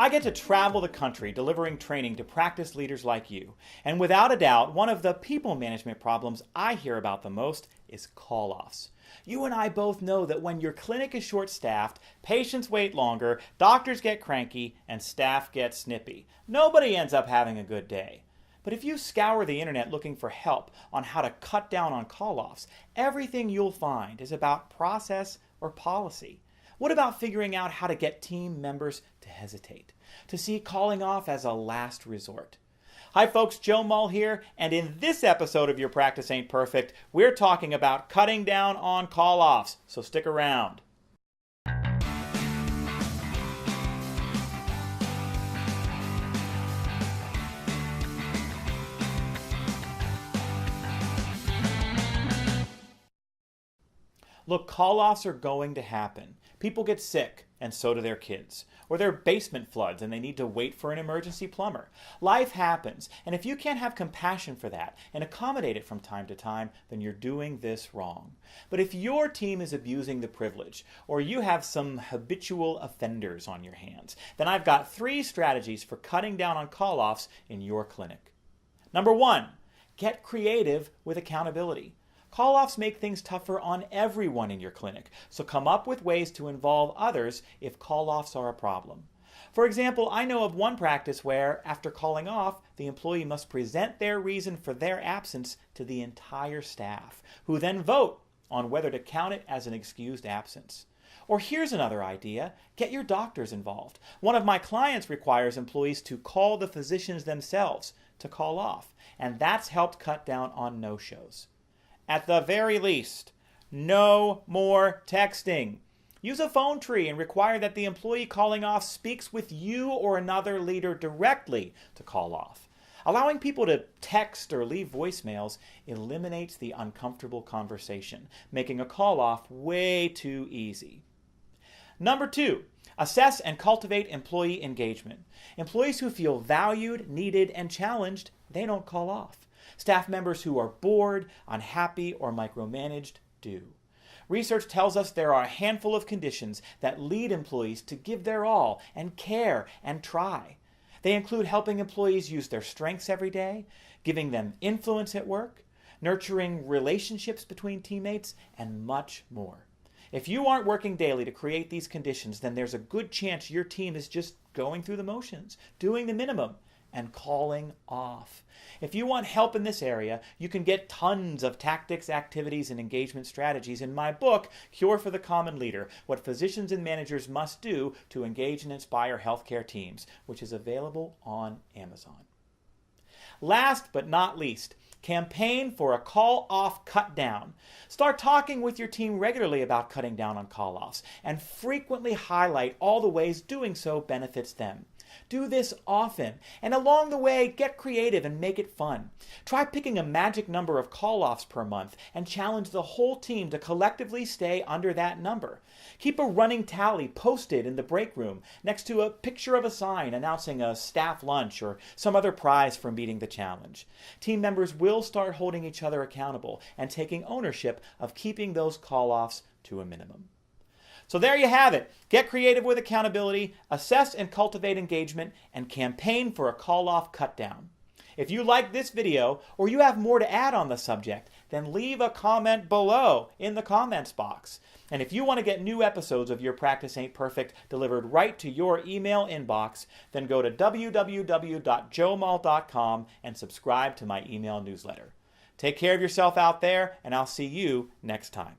I get to travel the country delivering training to practice leaders like you. And without a doubt, one of the people management problems I hear about the most is call-offs. You and I both know that when your clinic is short-staffed, patients wait longer, doctors get cranky, and staff gets snippy. Nobody ends up having a good day. But if you scour the internet looking for help on how to cut down on call-offs, everything you'll find is about process or policy. What about figuring out how to get team members to hesitate, to see calling off as a last resort? Hi folks, Joe Mull here, and in this episode of Your Practice Ain't Perfect, we're talking about cutting down on call-offs, so stick around. Look, call-offs are going to happen. People get sick, and so do their kids. Or their basement floods and they need to wait for an emergency plumber. Life happens, and if you can't have compassion for that and accommodate it from time to time, then you're doing this wrong. But if your team is abusing the privilege, or you have some habitual offenders on your hands, then I've got 3 strategies for cutting down on call-offs in your clinic. Number 1, get creative with accountability. Call-offs make things tougher on everyone in your clinic, so come up with ways to involve others if call-offs are a problem. For example, I know of one practice where, after calling off, the employee must present their reason for their absence to the entire staff, who then vote on whether to count it as an excused absence. Or here's another idea, get your doctors involved. One of my clients requires employees to call the physicians themselves to call off, and that's helped cut down on no-shows. At the very least, no more texting. Use a phone tree and require that the employee calling off speaks with you or another leader directly to call off. Allowing people to text or leave voicemails eliminates the uncomfortable conversation, making a call off way too easy. Number 2, assess and cultivate employee engagement. Employees who feel valued, needed, and challenged, they don't call off. Staff members who are bored, unhappy, or micromanaged do. Research tells us there are a handful of conditions that lead employees to give their all and care and try. They include helping employees use their strengths every day, giving them influence at work, nurturing relationships between teammates, and much more. If you aren't working daily to create these conditions, then there's a good chance your team is just going through the motions, doing the minimum, and calling off. If you want help in this area, you can get tons of tactics, activities, and engagement strategies in my book, Cure for the Common Leader, What Physicians and Managers Must Do to Engage and Inspire Healthcare Teams, which is available on Amazon. Last but not least, campaign for a call-off cut-down. Start talking with your team regularly about cutting down on call-offs and frequently highlight all the ways doing so benefits them. Do this often, and along the way, get creative and make it fun. Try picking a magic number of call-offs per month and challenge the whole team to collectively stay under that number. Keep a running tally posted in the break room next to a picture of a sign announcing a staff lunch or some other prize for meeting the challenge. Team members will start holding each other accountable and taking ownership of keeping those call-offs to a minimum. So there you have it. Get creative with accountability, assess and cultivate engagement, and campaign for a call-off cut-down. If you like this video or you have more to add on the subject, then leave a comment below in the comments box. And if you want to get new episodes of Your Practice Ain't Perfect delivered right to your email inbox, then go to www.joemull.com and subscribe to my email newsletter. Take care of yourself out there, and I'll see you next time.